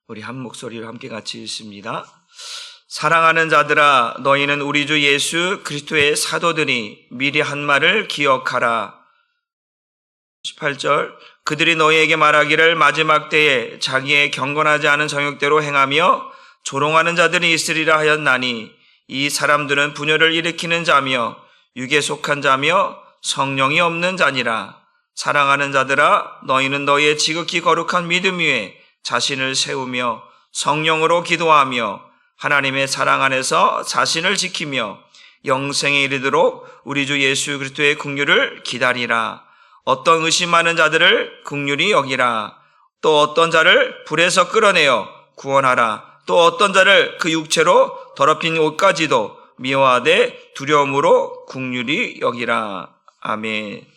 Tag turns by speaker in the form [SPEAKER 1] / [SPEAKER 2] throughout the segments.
[SPEAKER 1] 우리 한 목소리로 함께 같이 읽습니다. 사랑하는 자들아, 너희는 우리 주 예수 그리스도의 사도들이 미리 한 말을 기억하라. 18절, 그들이 너희에게 말하기를 마지막 때에 자기의 경건하지 않은 정욕대로 행하며 조롱하는 자들이 있으리라 하였나니, 이 사람들은 분열을 일으키는 자며 육에 속한 자며 성령이 없는 자니라. 사랑하는 자들아, 너희는 너희의 지극히 거룩한 믿음 위에 자신을 세우며 성령으로 기도하며 하나님의 사랑 안에서 자신을 지키며 영생에 이르도록 우리 주 예수 그리스도의 긍휼을 기다리라. 어떤 의심하는 자들을 긍휼히 여기라. 또 어떤 자를 불에서 끌어내어 구원하라. 또 어떤 자를 그 육체로 더럽힌 옷까지도 미워하되 두려움으로 긍휼히 여기라. 아멘.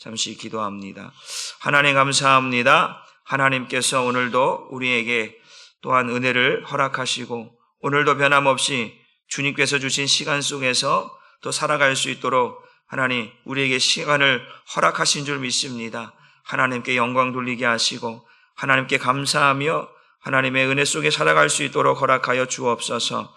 [SPEAKER 1] 잠시 기도합니다. 하나님 감사합니다. 하나님께서 오늘도 우리에게 또한 은혜를 허락하시고 오늘도 변함없이 주님께서 주신 시간 속에서 또 살아갈 수 있도록 하나님 우리에게 시간을 허락하신 줄 믿습니다. 하나님께 영광 돌리게 하시고 하나님께 감사하며 하나님의 은혜 속에 살아갈 수 있도록 허락하여 주옵소서.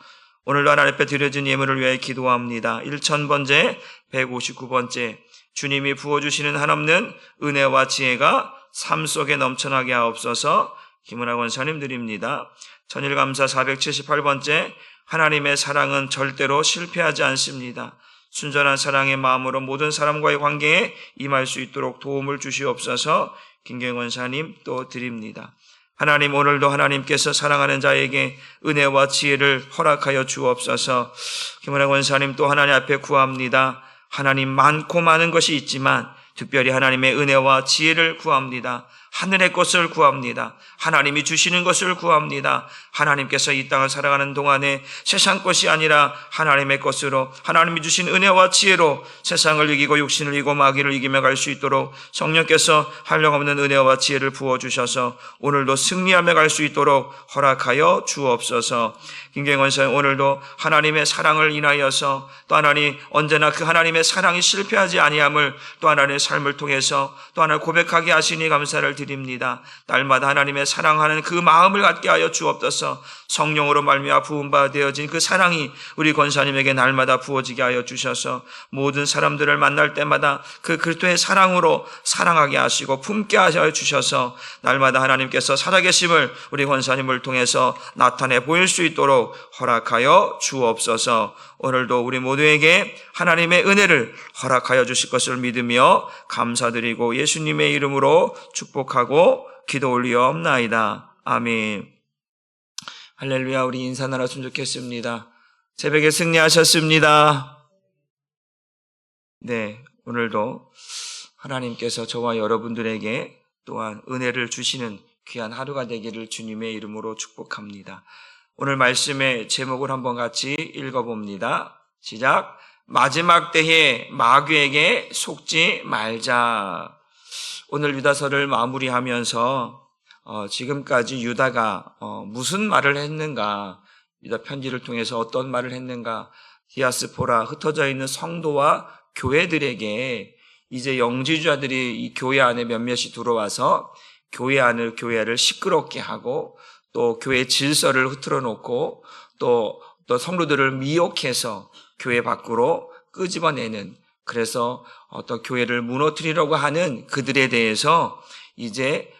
[SPEAKER 1] 오늘도 하나님 앞에 드려진 예물을 위해 기도합니다. 1000번째 159번째 주님이 부어주시는 한없는 은혜와 지혜가 삶 속에 넘쳐나게 하옵소서. 김은하 권사님 드립니다. 천일감사 478번째 하나님의 사랑은 절대로 실패하지 않습니다. 순전한 사랑의 마음으로 모든 사람과의 관계에 임할 수 있도록 도움을 주시옵소서. 김경희 권사님 또 드립니다. 하나님 오늘도 하나님께서 사랑하는 자에게 은혜와 지혜를 허락하여 주옵소서. 김은하 권사님 또 하나님 앞에 구합니다. 하나님 많고 많은 것이 있지만 특별히 하나님의 은혜와 지혜를 구합니다. 하늘의 것을 구합니다. 하나님이 주시는 것을 구합니다. 하나님께서 이 땅을 살아가는 동안에 세상 것이 아니라 하나님의 것으로 하나님이 주신 은혜와 지혜로 세상을 이기고 육신을 이기고 마귀를 이기며 갈 수 있도록 성령께서 한량없는 은혜와 지혜를 부어주셔서 오늘도 승리하며 갈 수 있도록 허락하여 주옵소서. 김경희 권사님 오늘도 하나님의 사랑을 인하여서 또 하나님 언제나 그 하나님의 사랑이 실패하지 아니함을 또 하나님의 삶을 통해서 또 하나 고백하게 하시니 감사를 드립니다. 날마다 하나님의 사랑하는 그 마음을 갖게 하여 주옵소서. 성령으로 말미암아 부음바 되어진 그 사랑이 우리 권사님에게 날마다 부어지게 하여 주셔서 모든 사람들을 만날 때마다 그 그리스도의 사랑으로 사랑하게 하시고 품게 하여 주셔서 날마다 하나님께서 살아계심을 우리 권사님을 통해서 나타내 보일 수 있도록 허락하여 주옵소서. 오늘도 우리 모두에게 하나님의 은혜를 허락하여 주실 것을 믿으며 감사드리고 예수님의 이름으로 축복하고 기도 올리옵나이다. 아멘. 할렐루야. 우리 인사 나눴으면 좋겠습니다. 새벽에 승리하셨습니다. 네, 오늘도 하나님께서 저와 여러분들에게 또한 은혜를 주시는 귀한 하루가 되기를 주님의 이름으로 축복합니다. 오늘 말씀의 제목을 한번 같이 읽어봅니다. 시작. 마지막 때에 마귀에게 속지 말자. 오늘 유다서를 마무리하면서 지금까지 유다가 무슨 말을 했는가, 유다 편지를 통해서 어떤 말을 했는가, 디아스포라 흩어져 있는 성도와 교회들에게 이제 영지주자들이 이 교회 안에 몇몇이 들어와서 교회를 시끄럽게 하고 또 교회 질서를 흐트러 놓고 또 성도들을 미혹해서 교회 밖으로 끄집어내는, 그래서 어떤 교회를 무너뜨리려고 하는 그들에 대해서 이제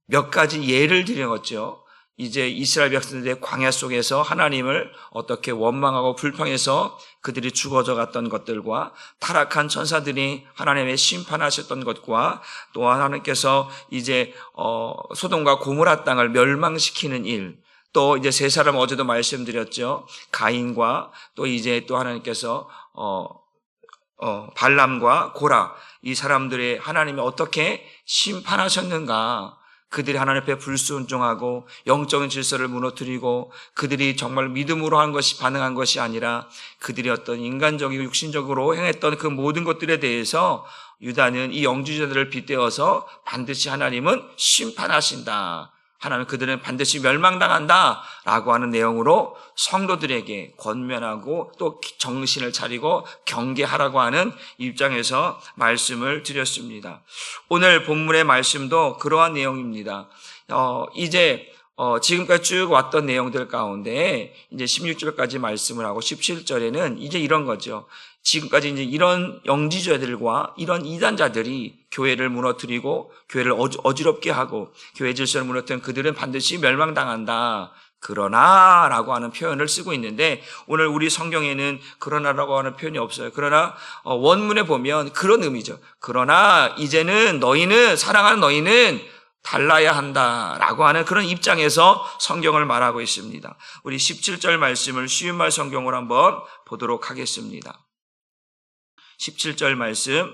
[SPEAKER 1] 몇 가지 예를 들었죠. 이제 이스라엘 백성들의 광야 속에서 하나님을 어떻게 원망하고 불평해서 그들이 죽어져 갔던 것들과 타락한 천사들이 하나님의 심판하셨던 것과 또 하나님께서 이제 소돔과 고모라 땅을 멸망시키는 일, 또 이제 세 사람 어제도 말씀드렸죠. 가인과 또 이제 또 하나님께서 발람과 고라, 이 사람들의 하나님이 어떻게 심판하셨는가, 그들이 하나님 앞에 불순종하고 영적인 질서를 무너뜨리고 그들이 정말 믿음으로 한 것이 반응한 것이 아니라 그들이 어떤 인간적이고 육신적으로 행했던 그 모든 것들에 대해서 유다는 이 영지주자들을 빗대어서 반드시 하나님은 심판하신다, 하나님 그들은 반드시 멸망당한다 라고 하는 내용으로 성도들에게 권면하고 또 정신을 차리고 경계하라고 하는 입장에서 말씀을 드렸습니다. 오늘 본문의 말씀도 그러한 내용입니다. 이제 지금까지 쭉 왔던 내용들 가운데 이제 16절까지 말씀을 하고 17절에는 이제 이런 거죠. 지금까지 이제 이런 영지자들과 이런 이단자들이 교회를 무너뜨리고 교회를 어지럽게 하고 교회 질서를 무너뜨린 그들은 반드시 멸망당한다. 그러나 라고 하는 표현을 쓰고 있는데 오늘 우리 성경에는 그러나라고 하는 표현이 없어요. 그러나 원문에 보면 그런 의미죠. 그러나 이제는 너희는 사랑하는 너희는 달라야 한다라고 하는 그런 입장에서 성경을 말하고 있습니다. 우리 17절 말씀을 쉬운 말 성경으로 한번 보도록 하겠습니다. 17절 말씀,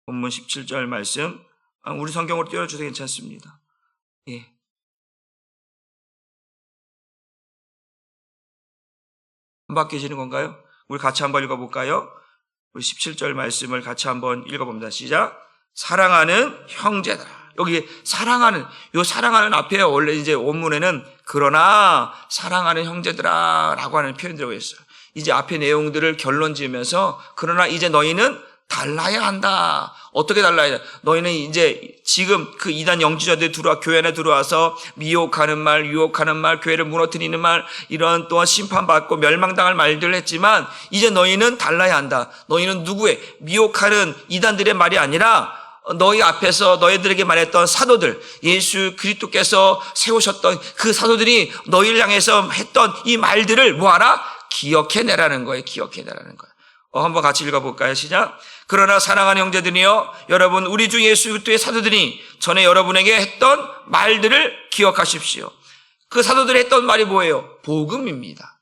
[SPEAKER 1] 본문 17절 말씀, 우리 성경으로 띄워주셔도 괜찮습니다. 예. 안 바뀌시는 건가요? 우리 같이 한번 읽어볼까요? 우리 17절 말씀을 같이 한번 읽어봅니다. 시작. 사랑하는 형제다. 여기 사랑하는, 요 사랑하는 앞에 원래 이제 원문에는 그러나 사랑하는 형제들아 라고 하는 표현이 들어가 있어요. 이제 앞에 내용들을 결론 지으면서 그러나 이제 너희는 달라야 한다. 어떻게 달라야 한다? 너희는 이제 지금 그 이단 영지자들이 교회 안에 들어와서 미혹하는 말, 유혹하는 말, 교회를 무너뜨리는 말, 이런 또한 심판받고 멸망당할 말들을 했지만 이제 너희는 달라야 한다. 너희는 누구의 미혹하는 이단들의 말이 아니라 너희 앞에서 너희들에게 말했던 사도들, 예수 그리스도께서 세우셨던 그 사도들이 너희를 향해서 했던 이 말들을 뭐하라? 기억해내라는 거예요. 기억해내라는 거예요. 한번 같이 읽어볼까요? 시작. 그러나 사랑하는 형제들이여, 여러분 우리 주 예수 그리스도의 사도들이 전에 여러분에게 했던 말들을 기억하십시오. 그 사도들이 했던 말이 뭐예요? 복음입니다.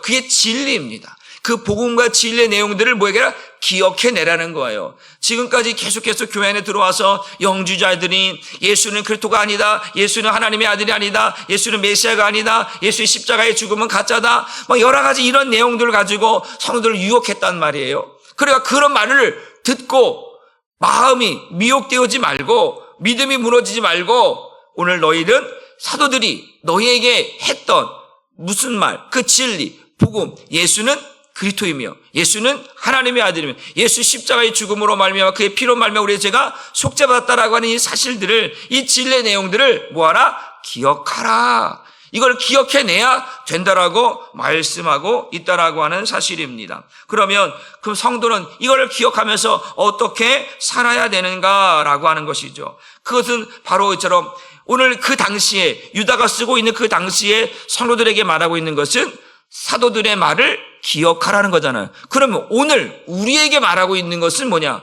[SPEAKER 1] 그게 진리입니다. 그 복음과 진리의 내용들을 뭐에게 기억해내라는 거예요. 지금까지 계속해서 교회 안에 들어와서 영주자들이 예수는 그리스도가 아니다, 예수는 하나님의 아들이 아니다, 예수는 메시아가 아니다, 예수의 십자가의 죽음은 가짜다, 여러 가지 이런 내용들을 가지고 성도들을 유혹했단 말이에요. 그러니까 그런 말을 듣고 마음이 미혹되어지 말고 믿음이 무너지지 말고 오늘 너희는 사도들이 너희에게 했던 무슨 말, 그 진리, 복음, 예수는 그리스도이며 예수는 하나님의 아들이며 예수 십자가의 죽음으로 말미암아 그의 피로 말미암아 우리의 죄가 속죄받았다라고 하는 이 사실들을, 이 진리의 내용들을 뭐하라? 기억하라. 이걸 기억해내야 된다라고 말씀하고 있다라고 하는 사실입니다. 그러면 그 성도는 이걸 기억하면서 어떻게 살아야 되는가라고 하는 것이죠. 그것은 바로 이처럼 오늘 그 당시에 유다가 쓰고 있는 그 당시에 성도들에게 말하고 있는 것은 사도들의 말을 기억하라는 거잖아요. 그러면 오늘 우리에게 말하고 있는 것은 뭐냐?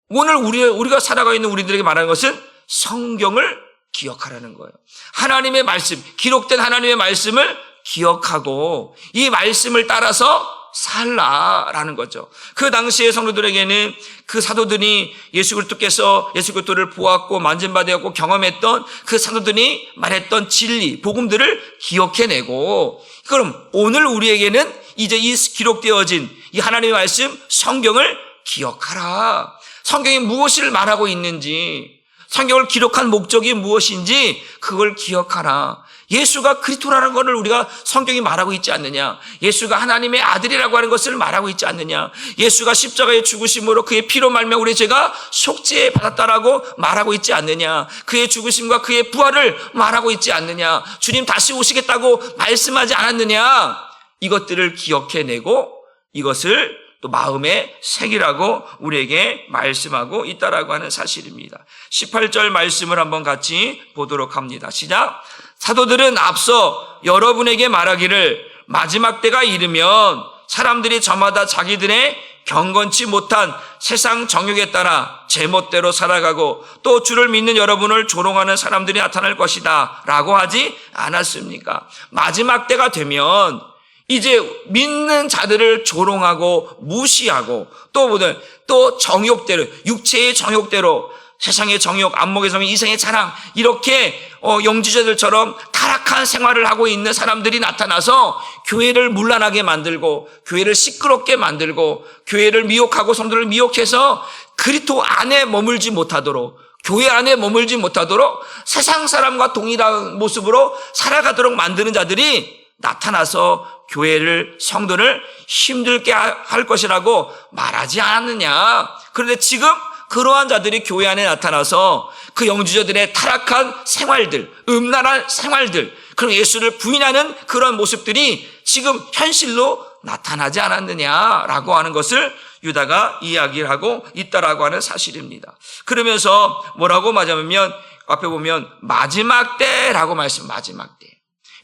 [SPEAKER 1] 오늘 우리가 살아가고 있는 우리들에게 말하는 것은 성경을 기억하라는 거예요. 하나님의 말씀, 기록된 하나님의 말씀을 기억하고 이 말씀을 따라서 살라라는 거죠. 그 당시의 성도들에게는 그 사도들이 예수 그리스도를 보았고 만진바되었고 경험했던 그 사도들이 말했던 진리, 복음들을 기억해내고, 그럼 오늘 우리에게는 이제 이 기록되어진 이 하나님의 말씀, 성경을 기억하라. 성경이 무엇을 말하고 있는지, 성경을 기록한 목적이 무엇인지 그걸 기억하라. 예수가 그리스도라는 것을 우리가 성경이 말하고 있지 않느냐? 예수가 하나님의 아들이라고 하는 것을 말하고 있지 않느냐? 예수가 십자가의 죽으심으로 그의 피로 말미암아 우리의 죄가 속죄 받았다라고 말하고 있지 않느냐? 그의 죽으심과 그의 부활을 말하고 있지 않느냐? 주님 다시 오시겠다고 말씀하지 않았느냐? 이것들을 기억해내고 이것을 또 마음에 새기라고 우리에게 말씀하고 있다라고 하는 사실입니다. 18절 말씀을 한번 같이 보도록 합니다. 시작. 사도들은 앞서 여러분에게 말하기를 마지막 때가 이르면 사람들이 저마다 자기들의 경건치 못한 세상 정욕에 따라 제멋대로 살아가고 또 주를 믿는 여러분을 조롱하는 사람들이 나타날 것이다 라고 하지 않았습니까? 마지막 때가 되면 이제 믿는 자들을 조롱하고 무시하고 또 정욕대로, 육체의 정욕대로, 세상의 정욕, 안목의 정욕, 이생의 자랑, 이렇게 영지자들처럼 타락한 생활을 하고 있는 사람들이 나타나서 교회를 문란하게 만들고 교회를 시끄럽게 만들고 교회를 미혹하고 성도를 미혹해서 그리스도 안에 머물지 못하도록, 교회 안에 머물지 못하도록 세상 사람과 동일한 모습으로 살아가도록 만드는 자들이 나타나서 교회를, 성도를 힘들게 할 것이라고 말하지 않았느냐. 그런데 지금 그러한 자들이 교회 안에 나타나서 그 영주자들의 타락한 생활들, 음란한 생활들, 그리고 예수를 부인하는 그런 모습들이 지금 현실로 나타나지 않았느냐라고 하는 것을 유다가 이야기를 하고 있다라고 하는 사실입니다. 그러면서 뭐라고 말하냐면 앞에 보면 마지막 때라고 마지막 때.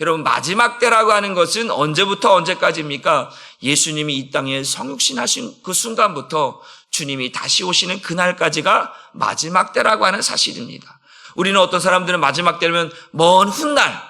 [SPEAKER 1] 여러분, 마지막 때라고 하는 것은 언제부터 언제까지입니까? 예수님이 이 땅에 성육신하신 그 순간부터 주님이 다시 오시는 그날까지가 마지막 때라고 하는 사실입니다. 우리는 어떤 사람들은 마지막 때면 먼 훗날,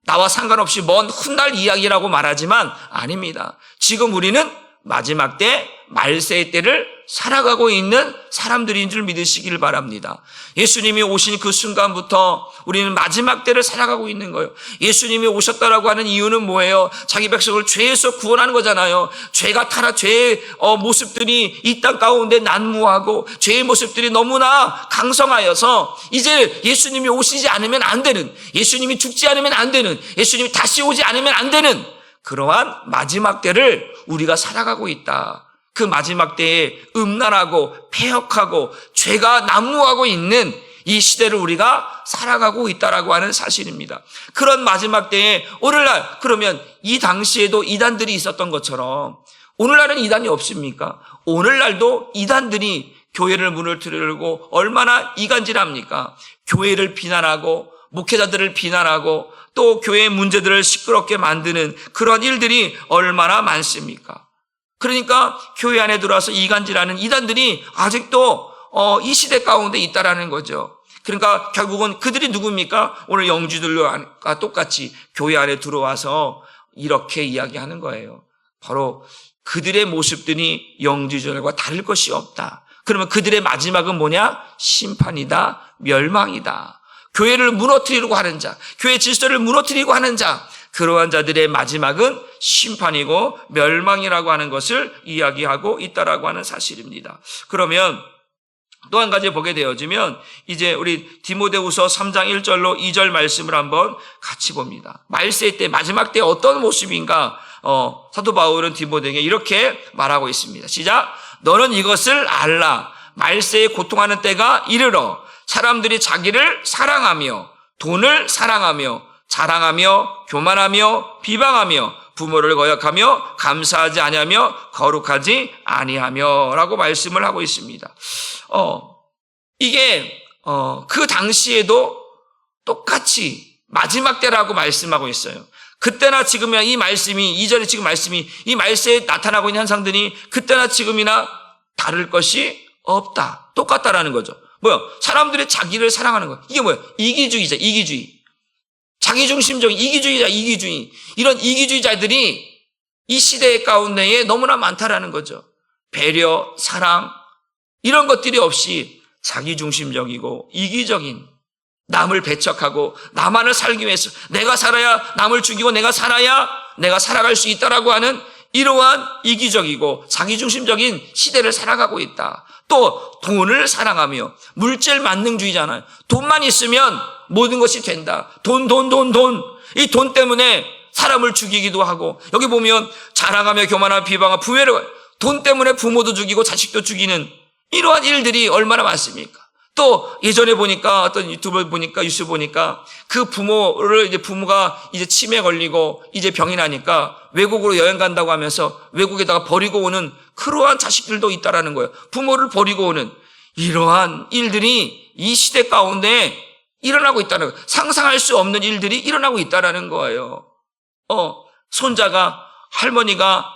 [SPEAKER 1] 나와 상관없이 먼 훗날 이야기라고 말하지만 아닙니다. 지금 우리는 마지막 때, 말세의 때를 살아가고 있는 사람들인 줄 믿으시길 바랍니다. 예수님이 오신 그 순간부터 우리는 마지막 때를 살아가고 있는 거예요. 예수님이 오셨다라고 하는 이유는 뭐예요? 자기 백성을 죄에서 구원하는 거잖아요. 죄의 모습들이 이 땅 가운데 난무하고 죄의 모습들이 너무나 강성하여서 이제 예수님이 오시지 않으면 안 되는, 예수님이 죽지 않으면 안 되는, 예수님이 다시 오지 않으면 안 되는 그러한 마지막 때를 우리가 살아가고 있다. 그 마지막 때에 음란하고 폐역하고 죄가 난무하고 있는 이 시대를 우리가 살아가고 있다라고 하는 사실입니다. 그런 마지막 때에 오늘날, 그러면 이 당시에도 이단들이 있었던 것처럼 오늘날은 이단이 없습니까? 오늘날도 이단들이 교회를 무너뜨리려고 얼마나 이간질합니까? 교회를 비난하고 목회자들을 비난하고 또 교회의 문제들을 시끄럽게 만드는 그런 일들이 얼마나 많습니까? 그러니까 교회 안에 들어와서 이간질하는 이단들이 아직도 이 시대 가운데 있다라는 거죠. 그러니까 결국은 그들이 누굽니까? 오늘 영주들과 똑같이 교회 안에 들어와서 이렇게 이야기하는 거예요. 바로 그들의 모습들이 영주들과 다를 것이 없다. 그러면 그들의 마지막은 뭐냐? 심판이다, 멸망이다. 교회를 무너뜨리려고 하는 자, 교회 질서를 무너뜨리려고 하는 자, 그러한 자들의 마지막은 심판이고 멸망이라고 하는 것을 이야기하고 있다라고 하는 사실입니다. 그러면 또 한 가지 보게 되어지면 이제 우리 디모데후서 3장 1절로 2절 말씀을 한번 같이 봅니다. 말세 때, 마지막 때 어떤 모습인가? 사도 바울은 디모데에게 이렇게 말하고 있습니다. 시작. 너는 이것을 알라. 말세에 고통하는 때가 이르러 사람들이 자기를 사랑하며 돈을 사랑하며 자랑하며 교만하며 비방하며 부모를 거역하며 감사하지 아니하며 거룩하지 아니하며 라고 말씀을 하고 있습니다. 이게 그 당시에도 똑같이 마지막 때라고 말씀하고 있어요. 그때나 지금이나 이 말씀이, 이전에 지금 말씀이 이 말세에 나타나고 있는 현상들이 그때나 지금이나 다를 것이 없다. 똑같다라는 거죠. 뭐야? 사람들이 자기를 사랑하는 거. 이게 뭐야? 이기주의자, 이기주의. 자기중심적인 이기주의. 이런 이기주의자들이 이 시대 가운데에 너무나 많다라는 거죠. 배려, 사랑, 이런 것들이 없이 자기중심적이고 이기적인, 남을 배척하고 나만을 살기 위해서 내가 살아야, 남을 죽이고 내가 살아야 내가 살아갈 수 있다라고 하는 이러한 이기적이고 자기중심적인 시대를 살아가고 있다. 또 돈을 사랑하며, 물질 만능주의잖아요. 돈만 있으면 모든 것이 된다. 돈. 이 돈 때문에 사람을 죽이기도 하고, 여기 보면 자랑하며 교만하며 비방하며 부회를, 돈 때문에 부모도 죽이고 자식도 죽이는 이러한 일들이 얼마나 많습니까? 또 예전에 보니까 어떤 유튜브 보니까, 뉴스 보니까 그 부모가 이제 치매 걸리고 이제 병이 나니까 외국으로 여행 간다고 하면서 외국에다가 버리고 오는 그러한 자식들도 있다라는 거예요. 부모를 버리고 오는 이러한 일들이 이 시대 가운데 일어나고 있다는 거예요. 상상할 수 없는 일들이 일어나고 있다라는 거예요. 손자가, 할머니가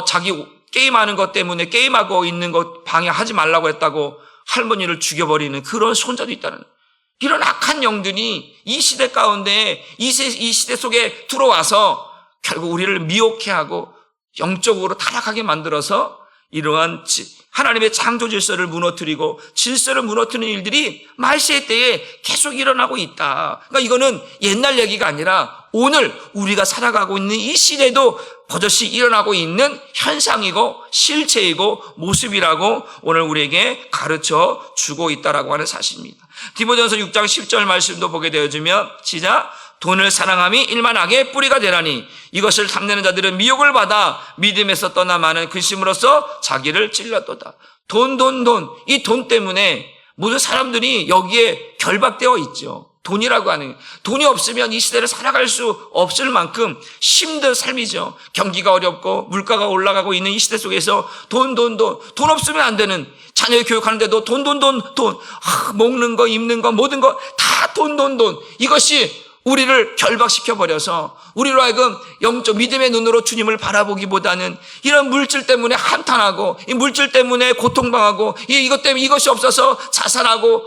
[SPEAKER 1] 자기 게임하는 것 때문에 게임하고 있는 것 방해하지 말라고 했다고 할머니를 죽여버리는 그런 손자도 있다는, 이런 악한 영들이 이 시대 가운데 이 시대 속에 들어와서 결국 우리를 미혹해 하고 영적으로 타락하게 만들어서 이러한 하나님의 창조 질서를 무너뜨리고 질서를 무너뜨리는 일들이 말세 때에 계속 일어나고 있다. 그러니까 이거는 옛날 얘기가 아니라 오늘 우리가 살아가고 있는 이 시대도 버젓이 일어나고 있는 현상이고 실체이고 모습이라고 오늘 우리에게 가르쳐 주고 있다라고 하는 사실입니다. 디모데전서 6장 10절 말씀도 보게 되어지면 시작. 돈을 사랑함이 일만 악의 뿌리가 되라니 이것을 탐내는 자들은 미혹을 받아 믿음에서 떠나 많은 근심으로써 자기를 찔렀도다. 돈. 이 돈 때문에 모든 사람들이 여기에 결박되어 있죠. 돈이라고 하는, 돈이 없으면 이 시대를 살아갈 수 없을 만큼 힘든 삶이죠. 경기가 어렵고 물가가 올라가고 있는 이 시대 속에서 돈 없으면 안 되는, 자녀 교육하는데도 돈. 먹는 거, 입는 거, 모든 거 다 돈. 이것이 우리를 결박시켜버려서 우리로 하여금 영적 믿음의 눈으로 주님을 바라보기보다는 이런 물질 때문에 한탄하고, 이 물질 때문에 고통당하고, 이것 때문에 이것이 없어서 자살하고,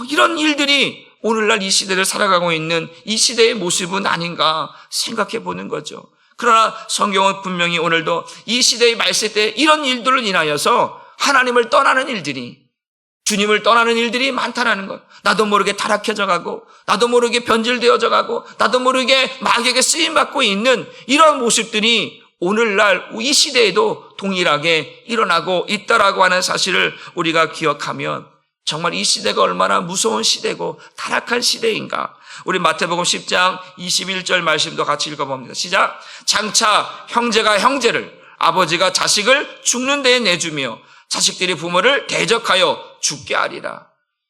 [SPEAKER 1] 이런 일들이 오늘날 이 시대를 살아가고 있는 이 시대의 모습은 아닌가 생각해 보는 거죠. 그러나 성경은 분명히 오늘도 이 시대의 말세 때 이런 일들을 인하여서 하나님을 떠나는 일들이, 주님을 떠나는 일들이 많다라는 것. 나도 모르게 타락해져 가고, 나도 모르게 변질되어져 가고, 나도 모르게 마귀에게 쓰임받고 있는 이런 모습들이 오늘날 이 시대에도 동일하게 일어나고 있다라고 하는 사실을 우리가 기억하면 정말 이 시대가 얼마나 무서운 시대고 타락한 시대인가. 우리 마태복음 10장 21절 말씀도 같이 읽어봅니다. 시작. 장차 형제가 형제를, 아버지가 자식을 죽는 데에 내주며 자식들이 부모를 대적하여 죽게 하리라.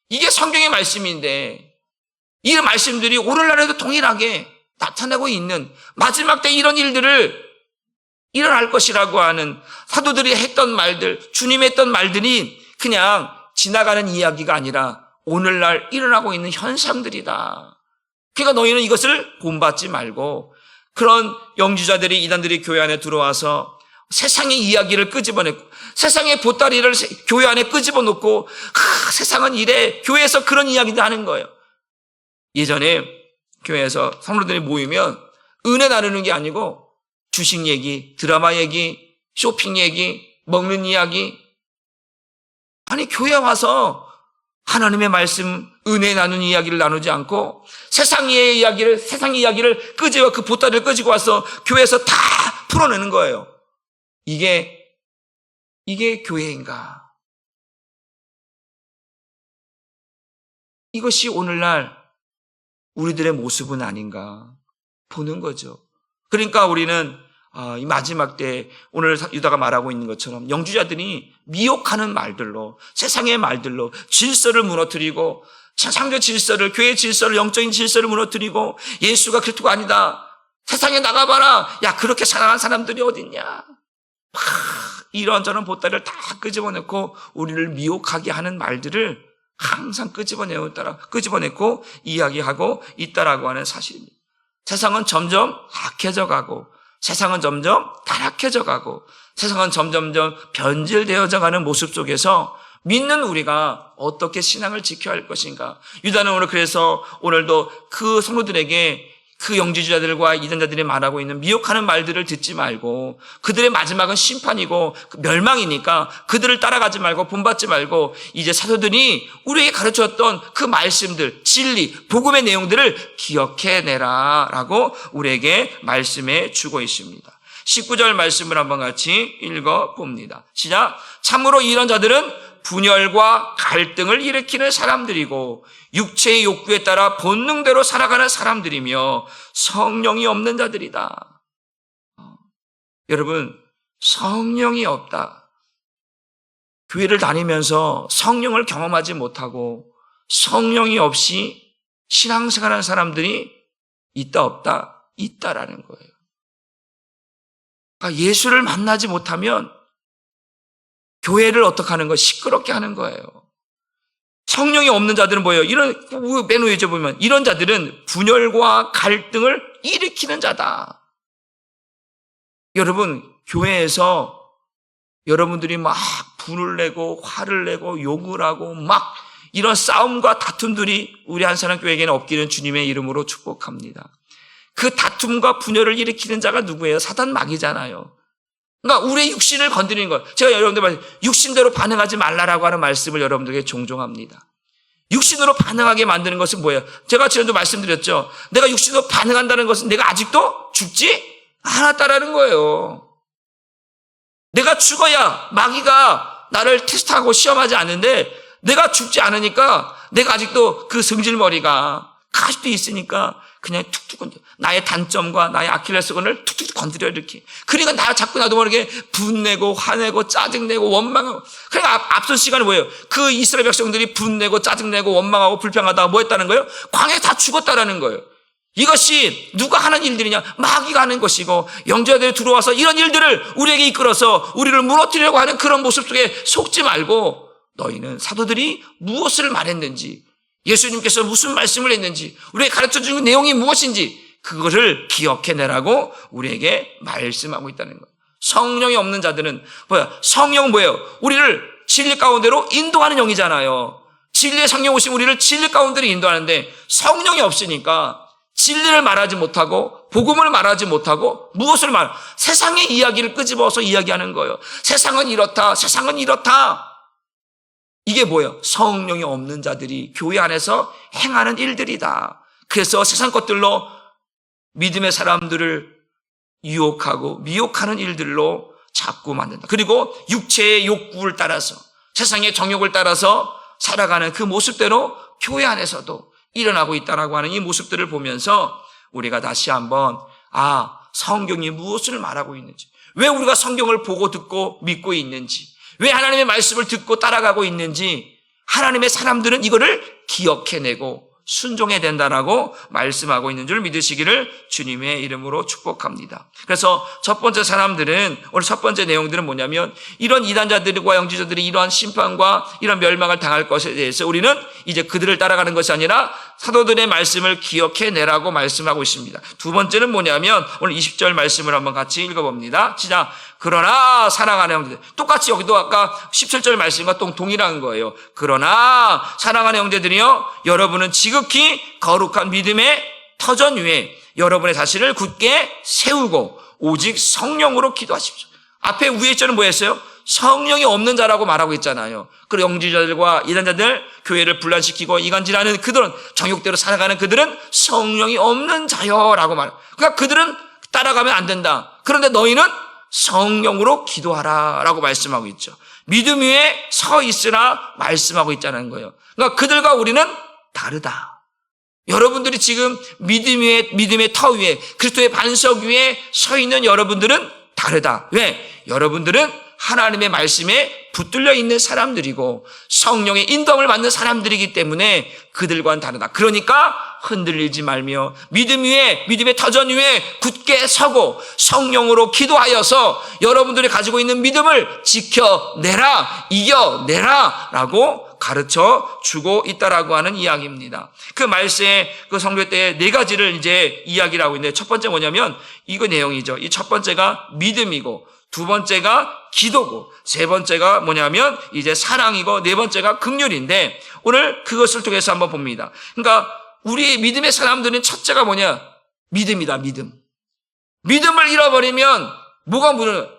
[SPEAKER 1] 이게 성경의 말씀인데 이 말씀들이 오늘날에도 동일하게 나타나고 있는, 마지막 때 이런 일들을 일어날 것이라고 하는 사도들이 했던 말들, 주님이 했던 말들이 그냥 지나가는 이야기가 아니라 오늘날 일어나고 있는 현상들이다. 그러니까 너희는 이것을 본받지 말고, 그런 영주자들이, 이단들이 교회 안에 들어와서 세상의 이야기를 끄집어내고 세상의 보따리를 교회 안에 끄집어놓고 세상은 이래, 교회에서 그런 이야기도 하는 거예요. 예전에 교회에서 성도들이 모이면 은혜 나누는 게 아니고 주식 얘기, 드라마 얘기, 쇼핑 얘기, 먹는 이야기. 아니, 교회 와서 하나님의 말씀, 은혜 나누는 이야기를 나누지 않고 세상의 이야기를 끄집어, 그 보따리를 끄집어 와서 교회에서 다 풀어내는 거예요. 이게 교회인가? 이것이 오늘날 우리들의 모습은 아닌가 보는 거죠. 그러니까 우리는 이 마지막 때 오늘 유다가 말하고 있는 것처럼 영주자들이 미혹하는 말들로, 세상의 말들로 질서를 무너뜨리고, 창조 질서를, 교회 질서를, 영적인 질서를 무너뜨리고, 예수가 그리스도가 아니다, 세상에 나가봐라, 야 그렇게 살아간 사람들이 어딨냐, 이런저런 보따리를 다 끄집어내고 우리를 미혹하게 하는 말들을 항상 끄집어내고 이야기하고 있다라고 하는 사실입니다. 세상은 점점 악해져 가고, 세상은 점점 타락해져 가고, 세상은 점점점 변질되어져 가는 모습 속에서 믿는 우리가 어떻게 신앙을 지켜야 할 것인가. 유다는 오늘 그래서 오늘도 그 성도들에게 그 영지주자들과 이단자들이 말하고 있는 미혹하는 말들을 듣지 말고, 그들의 마지막은 심판이고 멸망이니까 그들을 따라가지 말고 본받지 말고 이제 사도들이 우리에게 가르쳤던 그 말씀들, 진리, 복음의 내용들을 기억해내라 라고 우리에게 말씀해 주고 있습니다. 19절 말씀을 한번 같이 읽어봅니다. 시작. 참으로 이런 자들은 분열과 갈등을 일으키는 사람들이고 육체의 욕구에 따라 본능대로 살아가는 사람들이며 성령이 없는 자들이다. 여러분, 성령이 없다. 교회를 다니면서 성령을 경험하지 못하고 성령이 없이 신앙생활하는 사람들이 있다 없다? 있다라는 거예요. 그러니까 예수를 만나지 못하면 교회를 어떻게 하는 거예요? 시끄럽게 하는 거예요. 성령이 없는 자들은 뭐예요? 맨 위에 보면 이런 자들은 분열과 갈등을 일으키는 자다. 여러분, 교회에서 여러분들이 막 분을 내고 화를 내고 욕을 하고 막 이런 싸움과 다툼들이 우리 한사람교회에게는 없기를 주님의 이름으로 축복합니다. 그 다툼과 분열을 일으키는 자가 누구예요? 사단 마귀잖아요. 그러니까 우리의 육신을 건드리는 것. 제가 여러분들 말씀, 육신대로 반응하지 말라라고 하는 말씀을 여러분들에게 종종 합니다. 육신으로 반응하게 만드는 것은 뭐예요? 제가 지난주 말씀드렸죠. 내가 육신으로 반응한다는 것은 내가 아직도 죽지 않았다라는 거예요. 내가 죽어야 마귀가 나를 테스트하고 시험하지 않는데 내가 죽지 않으니까 내가 아직도 그 승질머리가, 가십도 있으니까 그냥 툭툭 건드려. 나의 단점과 나의 아킬레스건을 툭툭 건드려 이렇게. 그러니까 나 자꾸 나도 모르게 분내고 화내고 짜증내고 원망하고. 그러니까 앞선 시간에 뭐예요? 그 이스라엘 백성들이 분내고 짜증내고 원망하고 불평하다가 뭐 했다는 거예요? 광야에 다 죽었다라는 거예요. 이것이 누가 하는 일들이냐? 마귀가 하는 것이고 영지자들이 들어와서 이런 일들을 우리에게 이끌어서 우리를 무너뜨리려고 하는 그런 모습 속에 속지 말고 너희는 사도들이 무엇을 말했는지, 예수님께서 무슨 말씀을 했는지, 우리에게 가르쳐준 내용이 무엇인지 그거를 기억해내라고 우리에게 말씀하고 있다는 거예요. 성령이 없는 자들은 성령은 뭐예요? 우리를 진리 가운데로 인도하는 영이잖아요. 진리의 성령 오시면 우리를 진리 가운데로 인도하는데 성령이 없으니까 진리를 말하지 못하고 복음을 말하지 못하고 무엇을 세상의 이야기를 끄집어서 이야기하는 거예요. 세상은 이렇다. 세상은 이렇다. 이게 뭐예요? 성령이 없는 자들이 교회 안에서 행하는 일들이다. 그래서 세상 것들로 믿음의 사람들을 유혹하고 미혹하는 일들로 자꾸 만든다. 그리고 육체의 욕구를 따라서 세상의 정욕을 따라서 살아가는 그 모습대로 교회 안에서도 일어나고 있다라고 하는 이 모습들을 보면서 우리가 다시 한번 성경이 무엇을 말하고 있는지, 왜 우리가 성경을 보고 듣고 믿고 있는지, 왜 하나님의 말씀을 듣고 따라가고 있는지 하나님의 사람들은 이거를 기억해내고 순종해야 된다라고 말씀하고 있는 줄 믿으시기를 주님의 이름으로 축복합니다. 그래서 첫 번째 사람들은, 오늘 첫 번째 내용들은 뭐냐면 이런 이단자들과 영지자들이 이러한 심판과 이런 멸망을 당할 것에 대해서 우리는 이제 그들을 따라가는 것이 아니라 사도들의 말씀을 기억해내라고 말씀하고 있습니다. 두 번째는 뭐냐면 오늘 20절 말씀을 한번 같이 읽어봅니다. 시작. 그러나 사랑하는 형제들, 똑같이 여기도 아까 17절 말씀과 동일한 거예요. 그러나 사랑하는 형제들이여, 여러분은 지극히 거룩한 믿음의 터전 위에 여러분의 자신을 굳게 세우고 오직 성령으로 기도하십시오. 앞에 위에 절은 뭐였어요? 성령이 없는 자라고 말하고 있잖아요. 그리고 영지자들과 이단자들, 교회를 분란시키고 이간질하는 그들은, 정욕대로 살아가는 그들은 성령이 없는 자여라고 말해요. 그러니까 그들은 따라가면 안 된다. 그런데 너희는 성령으로 기도하라 라고 말씀하고 있죠. 믿음 위에 서 있으라 말씀하고 있다는 거예요. 그러니까 그들과 우리는 다르다. 여러분들이 지금 믿음의 터 위에, 그리스도의 반석 위에 서 있는 여러분들은 다르다. 왜? 여러분들은 하나님의 말씀에 붙들려 있는 사람들이고 성령의 인도함을 받는 사람들이기 때문에 그들과는 다르다. 그러니까 흔들리지 말며 믿음 위에, 믿음의 터전 위에 굳게 서고 성령으로 기도하여서 여러분들이 가지고 있는 믿음을 지켜내라, 이겨내라 라고 가르쳐 주고 있다라고 하는 이야기입니다. 그 말씀에 그 성교 때 네 가지를 이제 이야기를 하고 있는데, 첫 번째 뭐냐면 이거 내용이죠. 이 첫 번째가 믿음이고, 두 번째가 기도고, 세 번째가 뭐냐면 이제 사랑이고, 네 번째가 긍휼인데 오늘 그것을 통해서 한번 봅니다. 그러니까 우리 믿음의 사람들은 첫째가 뭐냐? 믿음이다, 믿음. 믿음을 잃어버리면 뭐가 무너져?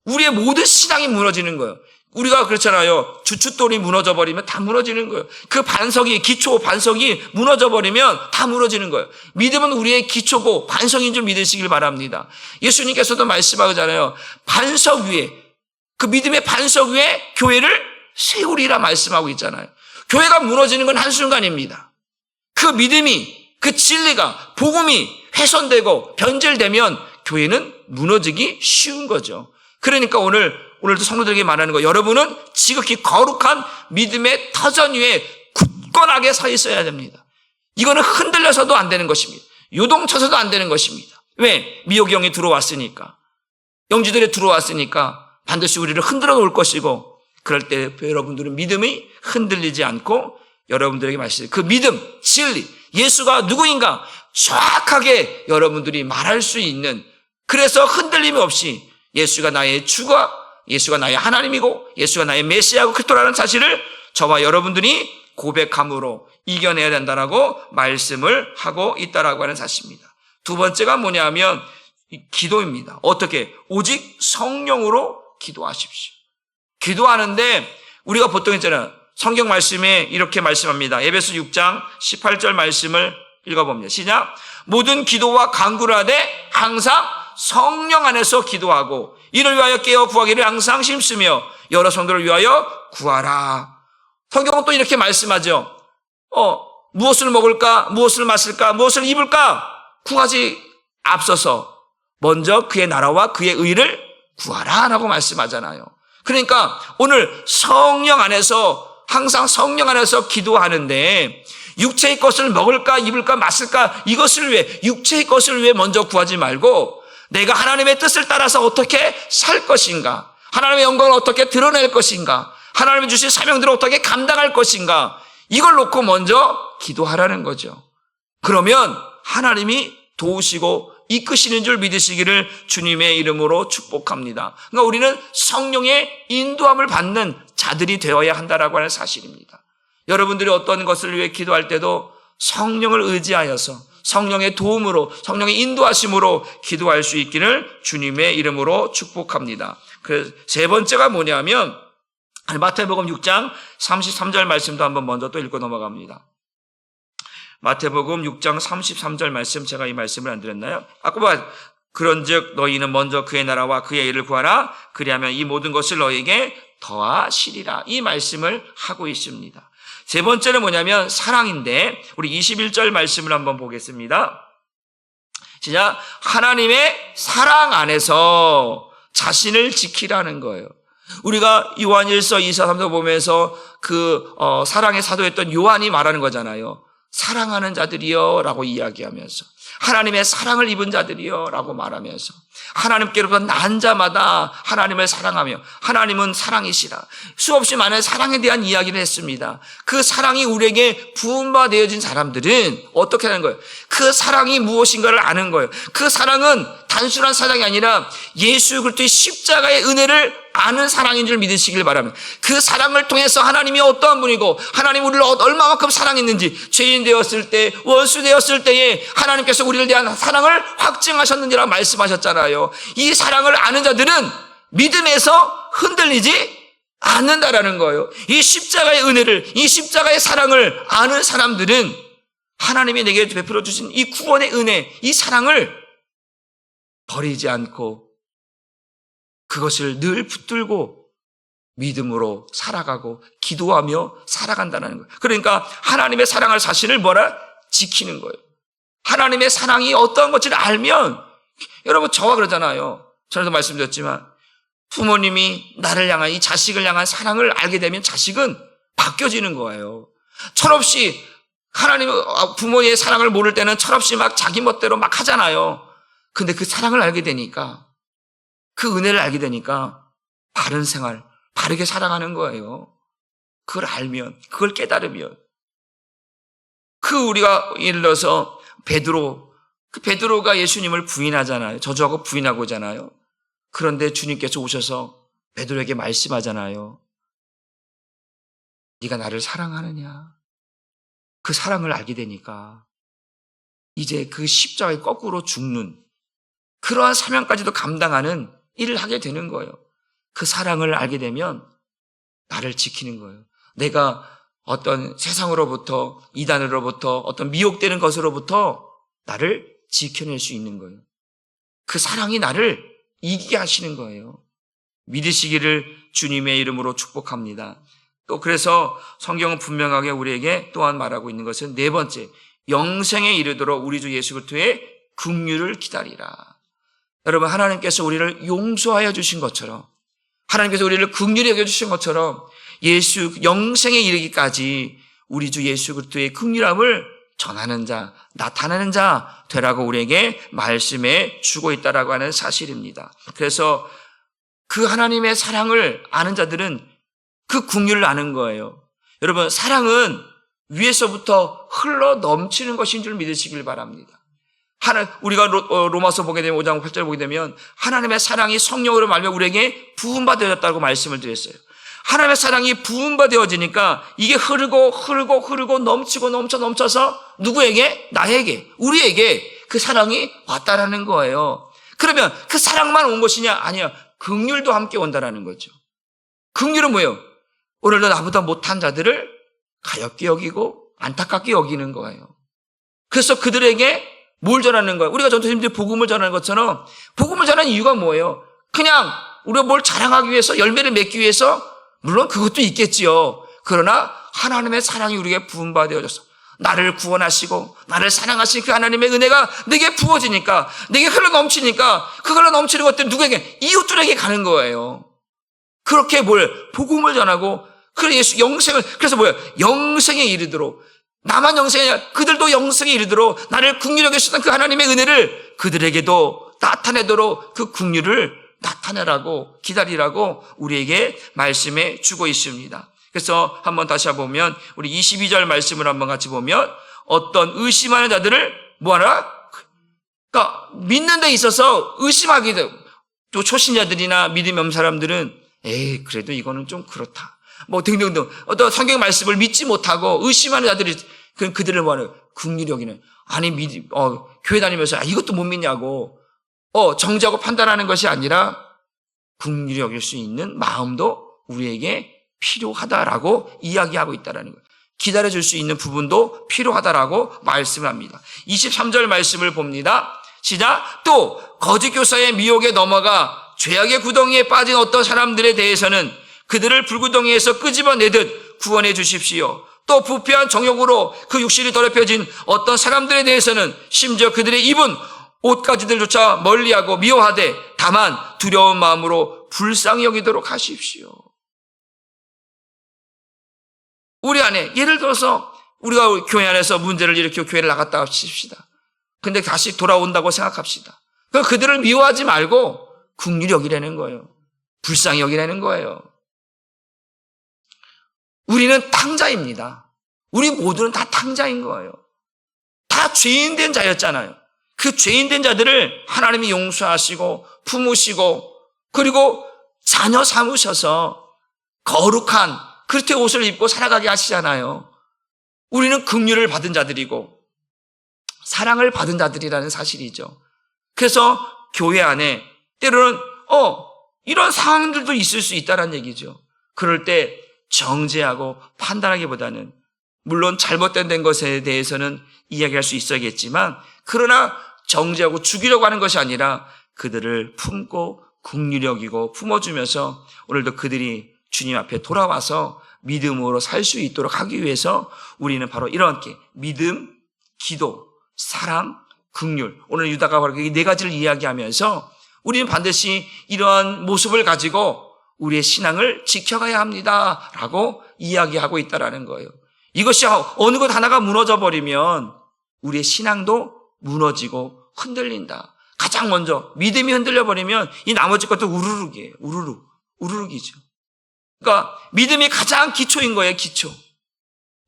[SPEAKER 1] 우리의 모든 신앙이 무너지는 거예요. 우리가 그렇잖아요. 주춧돌이 무너져 버리면 다 무너지는 거예요. 그 반석이, 기초 반석이 무너져 버리면 다 무너지는 거예요. 믿음은 우리의 기초고 반석인 줄 믿으시길 바랍니다. 예수님께서도 말씀하잖아요. 반석 위에, 그 믿음의 반석 위에 교회를 세우리라 말씀하고 있잖아요. 교회가 무너지는 건 한순간입니다. 그 믿음이, 그 진리가, 복음이 훼손되고 변질되면 교회는 무너지기 쉬운 거죠. 그러니까 오늘도 성도들에게 말하는 거, 여러분은 지극히 거룩한 믿음의 터전 위에 굳건하게 서 있어야 됩니다. 이거는 흔들려서도 안 되는 것입니다. 요동쳐서도 안 되는 것입니다. 왜? 미혹의 영이 들어왔으니까, 영지들이 들어왔으니까 반드시 우리를 흔들어 놓을 것이고, 그럴 때 여러분들은 믿음이 흔들리지 않고 여러분들에게 말씀드려요. 그 믿음, 진리, 예수가 누구인가 정확하게 여러분들이 말할 수 있는, 그래서 흔들림이 없이 예수가 나의 주가, 예수가 나의 하나님이고 예수가 나의 메시아고 그리스도라는 사실을 저와 여러분들이 고백함으로 이겨내야 된다라고 말씀을 하고 있다라고 하는 사실입니다. 두 번째가 뭐냐면 기도입니다. 어떻게? 오직 성령으로 기도하십시오. 기도하는데 우리가 보통 있잖아요. 성경 말씀에 이렇게 말씀합니다. 에베소 6장 18절 말씀을 읽어봅니다. 시작. 모든 기도와 간구를 하되 항상 성령 안에서 기도하고 이를 위하여 깨어 구하기를 항상 힘쓰며 여러 성도를 위하여 구하라. 성경은 또 이렇게 말씀하죠. 무엇을 먹을까, 무엇을 마실까, 무엇을 입을까 구하지 앞서서 먼저 그의 나라와 그의 의를 구하라 라고 말씀하잖아요. 그러니까 오늘 성령 안에서, 항상 성령 안에서 기도하는데 육체의 것을 먹을까 입을까 마실까 이것을 위해, 육체의 것을 위해 먼저 구하지 말고 내가 하나님의 뜻을 따라서 어떻게 살 것인가, 하나님의 영광을 어떻게 드러낼 것인가, 하나님이 주신 사명들을 어떻게 감당할 것인가, 이걸 놓고 먼저 기도하라는 거죠. 그러면 하나님이 도우시고 이끄시는 줄 믿으시기를 주님의 이름으로 축복합니다. 그러니까 우리는 성령의 인도함을 받는 자들이 되어야 한다라고 하는 사실입니다. 여러분들이 어떤 것을 위해 기도할 때도 성령을 의지하여서 성령의 도움으로, 성령의 인도하심으로 기도할 수 있기를 주님의 이름으로 축복합니다. 그래서 세 번째가 뭐냐면 마태복음 6장 33절 말씀도 한번 먼저 또 읽고 넘어갑니다. 마태복음 6장 33절 말씀, 제가 이 말씀을 안 드렸나요? 아까 그런즉 너희는 먼저 그의 나라와 그의 일을 구하라. 그리하면 이 모든 것을 너희에게 더하시리라. 이 말씀을 하고 있습니다. 세 번째는 뭐냐면 사랑인데, 우리 21절 말씀을 한번 보겠습니다. 진짜 하나님의 사랑 안에서 자신을 지키라는 거예요. 우리가 요한일서 2사 3서 보면서 사랑의 사도였던 요한이 말하는 거잖아요. 사랑하는 자들이여 라고 이야기하면서, 하나님의 사랑을 입은 자들이여 라고 말하면서, 하나님께로부터 난 자마다 하나님을 사랑하며, 하나님은 사랑이시라. 수없이 많은 사랑에 대한 이야기를 했습니다. 그 사랑이 우리에게 부음바 되어진 사람들은 어떻게 하는 거예요? 그 사랑이 무엇인가를 아는 거예요. 그 사랑은 단순한 사랑이 아니라 예수 그리스도의 십자가의 은혜를 아는 사랑인 줄 믿으시길 바랍니다. 그 사랑을 통해서 하나님이 어떠한 분이고 하나님 우리를 얼마만큼 사랑했는지, 죄인 되었을 때, 원수 되었을 때에 하나님께서 우리를 대한 사랑을 확증하셨는지라고 말씀하셨잖아요. 이 사랑을 아는 자들은 믿음에서 흔들리지 않는다라는 거예요. 이 십자가의 은혜를, 이 십자가의 사랑을 아는 사람들은 하나님이 내게 베풀어 주신 이 구원의 은혜, 이 사랑을 버리지 않고 그것을 늘 붙들고 믿음으로 살아가고 기도하며 살아간다는 거예요. 그러니까 하나님의 사랑할 자신을 지키는 거예요. 하나님의 사랑이 어떠한 것인지를 알면, 여러분 저와 그러잖아요. 전에도 말씀드렸지만 부모님이 나를 향한, 이 자식을 향한 사랑을 알게 되면 자식은 바뀌어지는 거예요. 철없이 부모의 사랑을 모를 때는 철없이 막 자기 멋대로 막 하잖아요. 근데 그 사랑을 알게 되니까, 그 은혜를 알게 되니까 바른 생활, 바르게 살아가는 거예요. 그걸 알면, 그걸 깨달으면. 우리가 예를 들어서 베드로가 예수님을 부인하잖아요. 저주하고 부인하고 잖아요. 그런데 주님께서 오셔서 베드로에게 말씀하잖아요. 네가 나를 사랑하느냐? 그 사랑을 알게 되니까 이제 그 십자가에 거꾸로 죽는 그러한 사명까지도 감당하는 일을 하게 되는 거예요. 그 사랑을 알게 되면 나를 지키는 거예요. 내가 어떤 세상으로부터, 이단으로부터, 어떤 미혹되는 것으로부터 나를 지켜낼 수 있는 거예요. 그 사랑이 나를 이기게 하시는 거예요. 믿으시기를 주님의 이름으로 축복합니다. 또 그래서 성경은 분명하게 우리에게 또한 말하고 있는 것은 네 번째, 영생에 이르도록 우리 주 예수 그리스도의 긍휼을 기다리라. 여러분, 하나님께서 우리를 용서하여 주신 것처럼, 하나님께서 우리를 긍휼히 여겨주신 것처럼 영생에 이르기까지 우리 주 예수 그리스도의 긍휼함을 전하는 자, 나타내는 자 되라고 우리에게 말씀해 주고 있다라고 하는 사실입니다. 그래서 그 하나님의 사랑을 아는 자들은 그 긍휼을 아는 거예요. 여러분, 사랑은 위에서부터 흘러 넘치는 것인 줄 믿으시길 바랍니다. 우리가 로마서 보게 되면 5장 8절 보게 되면 하나님의 사랑이 성령으로 말미암아 우리에게 부음받아졌다고 말씀을 드렸어요. 하나님의 사랑이 부음받아지니까 이게 흐르고 넘쳐서 누구에게? 나에게, 우리에게 그 사랑이 왔다라는 거예요. 그러면 그 사랑만 온 것이냐? 아니야. 긍휼도 함께 온다라는 거죠. 긍휼은 뭐예요? 오늘도 나보다 못한 자들을 가엾게 여기고 안타깝게 여기는 거예요. 그래서 그들에게 뭘 전하는 거예요? 우리가 전도사님들이 복음을 전하는 것처럼, 복음을 전하는 이유가 뭐예요? 그냥 우리가 뭘 자랑하기 위해서, 열매를 맺기 위해서, 물론 그것도 있겠지요. 그러나 하나님의 사랑이 우리에게 부음받아졌어. 나를 구원하시고 나를 사랑하신 그 하나님의 은혜가 내게 부어지니까, 내게 흘러넘치니까 그 흘러넘치는 것들은 누구에게? 이웃들에게 가는 거예요. 그렇게 복음을 전하고, 그래 예수 영생을, 그래서 영생에 이르도록, 나만 영생이 아니라 그들도 영생에 이르도록 나를 긍휼히 여기시던 그 하나님의 은혜를 그들에게도 나타내도록 그 긍휼을 나타내라고, 기다리라고 우리에게 말씀해 주고 있습니다. 그래서 한번 다시 보면 우리 22절 말씀을 한번 같이 보면, 어떤 의심하는 자들을 뭐하라? 그러니까 믿는 데 있어서 의심하게 되고, 또 초신자들이나 믿음이 없는 사람들은 에이 그래도 이거는 좀 그렇다 등등등 어떤 성경 말씀을 믿지 못하고 의심하는 자들이 그들을 뭐하는? 긍휼히 여기는, 아니 교회 다니면서 이것도 못 믿냐고 정죄하고 판단하는 것이 아니라 긍휼히 여길 수 있는 마음도 우리에게 필요하다라고 이야기하고 있다라는 거예요. 기다려줄 수 있는 부분도 필요하다라고 말씀을 합니다. 23절 말씀을 봅니다. 시작. 또 거짓 교사의 미혹에 넘어가 죄악의 구덩이에 빠진 어떤 사람들에 대해서는 그들을 불구덩이에서 끄집어내듯 구원해 주십시오. 또 부패한 정욕으로 그 육신이 더럽혀진 어떤 사람들에 대해서는 심지어 그들의 입은 옷가지들조차 멀리하고 미워하되 다만 두려운 마음으로 불쌍히 여기도록 하십시오. 우리 안에, 예를 들어서 우리가 교회 안에서 문제를 일으키고 교회를 나갔다 합시다. 근데 다시 돌아온다고 생각합시다. 그들을 미워하지 말고 긍휼히 여기라는 거예요. 불쌍히 여기라는 거예요. 우리는 탕자입니다. 우리 모두는 다 탕자인 거예요. 다 죄인된 자였잖아요. 그 죄인된 자들을 하나님이 용서하시고 품으시고, 그리고 자녀 삼으셔서 거룩한 그리스도의 옷을 입고 살아가게 하시잖아요. 우리는 긍휼을 받은 자들이고 사랑을 받은 자들이라는 사실이죠. 그래서 교회 안에 때로는 이런 상황들도 있을 수 있다는 얘기죠. 그럴 때 정죄하고 판단하기보다는, 물론 잘못된 것에 대해서는 이야기할 수 있어야겠지만, 그러나 정죄하고 죽이려고 하는 것이 아니라 그들을 품고 긍휼히 여기고 품어주면서 오늘도 그들이 주님 앞에 돌아와서 믿음으로 살 수 있도록 하기 위해서 우리는 바로 이렇게 믿음, 기도, 사랑, 긍휼, 오늘 유다가 바로 이 네 가지를 이야기하면서 우리는 반드시 이러한 모습을 가지고 우리의 신앙을 지켜가야 합니다라고 이야기하고 있다라는 거예요. 이것이 어느 것 하나가 무너져 버리면 우리의 신앙도 무너지고 흔들린다. 가장 먼저 믿음이 흔들려 버리면 이 나머지 것도 우르륵이에요. 우르륵이죠. 그러니까 믿음이 가장 기초인 거예요. 기초.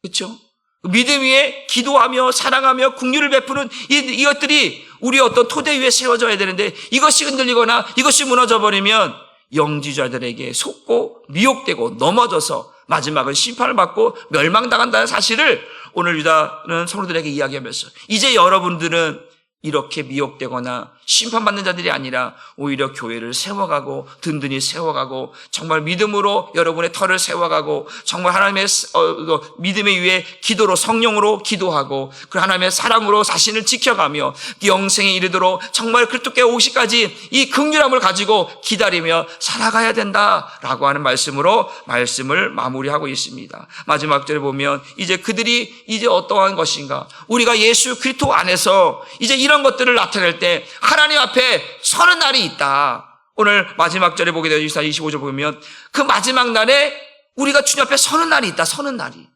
[SPEAKER 1] 그렇죠? 믿음 위에 기도하며 사랑하며 긍휼을 베푸는 이것들이 우리의 어떤 토대 위에 세워져야 되는데, 이것이 흔들리거나 이것이 무너져 버리면 영지자들에게 속고 미혹되고 넘어져서 마지막은 심판을 받고 멸망당한다는 사실을 오늘 유다는 성도들에게 이야기하면서, 이제 여러분들은 이렇게 미혹되거나 심판받는 자들이 아니라 오히려 교회를 세워가고 든든히 세워가고 정말 믿음으로 여러분의 터를 세워가고 정말 하나님의 믿음의 위에 기도로, 성령으로 기도하고 그 하나님의 사랑으로 자신을 지켜가며 영생에 이르도록 정말 그리스도께 오시기까지 이 긍휼함을 가지고 기다리며 살아가야 된다라고 하는 말씀으로 말씀을 마무리하고 있습니다. 마지막 절에 보면 이제 그들이 이제 어떠한 것인가, 우리가 예수 그리스도 안에서 이제 이런 것들을 나타낼 때 하나님 앞에 서는 날이 있다. 오늘 마지막 절에 보게 되어 24, 25절 보면 그 마지막 날에 우리가 주님 앞에 서는 날이 있다. 서는 날이.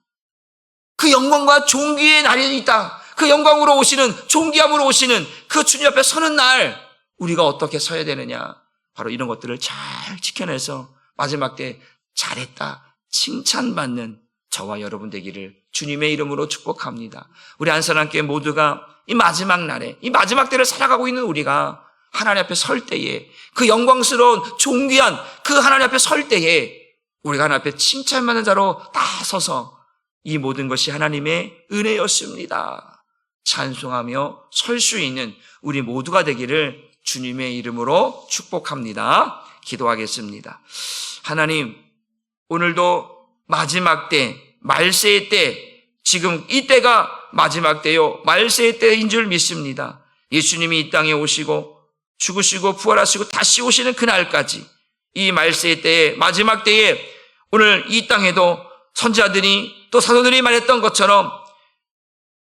[SPEAKER 1] 그 영광과 존귀의 날이 있다. 그 영광으로 오시는, 존귀함으로 오시는 그 주님 앞에 서는 날, 우리가 어떻게 서야 되느냐. 바로 이런 것들을 잘 지켜내서 마지막 때 잘했다, 칭찬받는 저와 여러분 되기를 주님의 이름으로 축복합니다. 우리 안사랑교회 모두가 이 마지막 날에, 이 마지막 때를 살아가고 있는 우리가 하나님 앞에 설 때에, 그 영광스러운 존귀한 그 하나님 앞에 설 때에 우리가 하나님 앞에 칭찬받는 자로 다 서서 이 모든 것이 하나님의 은혜였습니다, 찬송하며 설 수 있는 우리 모두가 되기를 주님의 이름으로 축복합니다. 기도하겠습니다. 하나님, 오늘도 마지막 때, 말세의 때, 지금 이 때가 마지막 때요, 말세의 때인 줄 믿습니다. 예수님이 이 땅에 오시고 죽으시고 부활하시고 다시 오시는 그날까지, 이 말세의 때에, 마지막 때에 오늘 이 땅에도 선지자들이 또 사도들이 말했던 것처럼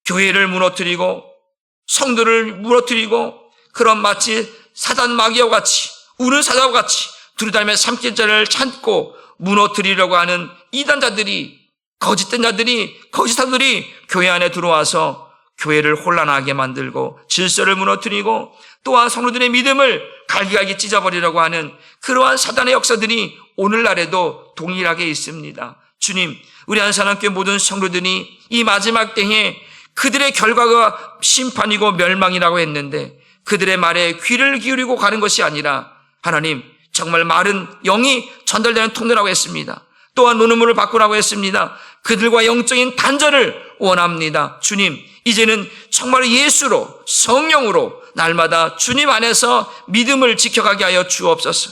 [SPEAKER 1] 교회를 무너뜨리고 성도를 무너뜨리고 그런 마치 사단 마귀와 같이 우는 사자와 같이 두루다니며 삼킬 자를 찾고 무너뜨리려고 하는 이단자들이 거짓된 자들이 거짓사들이 교회 안에 들어와서 교회를 혼란하게 만들고 질서를 무너뜨리고 또한 성도들의 믿음을 갈기갈기 찢어버리려고 하는 그러한 사단의 역사들이 오늘날에도 동일하게 있습니다. 주님, 우리 한사람교회 모든 성도들이 이 마지막 때에 그들의 결과가 심판이고 멸망이라고 했는데 그들의 말에 귀를 기울이고 가는 것이 아니라 하나님, 정말 말은 영이 전달되는 통로라고 했습니다. 또한 눈물을 바꾸라고 했습니다. 그들과 영적인 단절을 원합니다. 주님, 이제는 정말 예수로 성령으로 날마다 주님 안에서 믿음을 지켜가게 하여 주옵소서.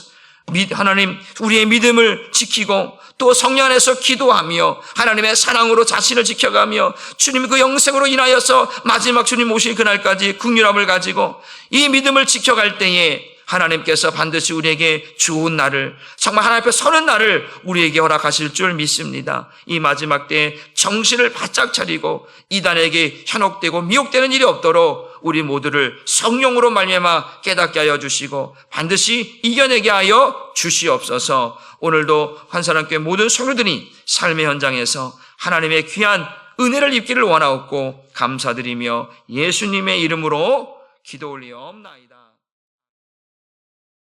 [SPEAKER 1] 하나님, 우리의 믿음을 지키고 또 성령 안에서 기도하며 하나님의 사랑으로 자신을 지켜가며 주님 그 영생으로 인하여서 마지막 주님 오실 그날까지 긍휼함을 가지고 이 믿음을 지켜갈 때에 하나님께서 반드시 우리에게 좋은 날을, 정말 하나님 앞에 서는 날을 우리에게 허락하실 줄 믿습니다. 이 마지막 때에 정신을 바짝 차리고 이단에게 현혹되고 미혹되는 일이 없도록 우리 모두를 성령으로 말미암아 깨닫게 하여 주시고 반드시 이겨내게 하여 주시옵소서. 오늘도 한사람교회 모든 성도들이 삶의 현장에서 하나님의 귀한 은혜를 입기를 원하옵고 감사드리며 예수님의 이름으로 기도 올리옵나이다.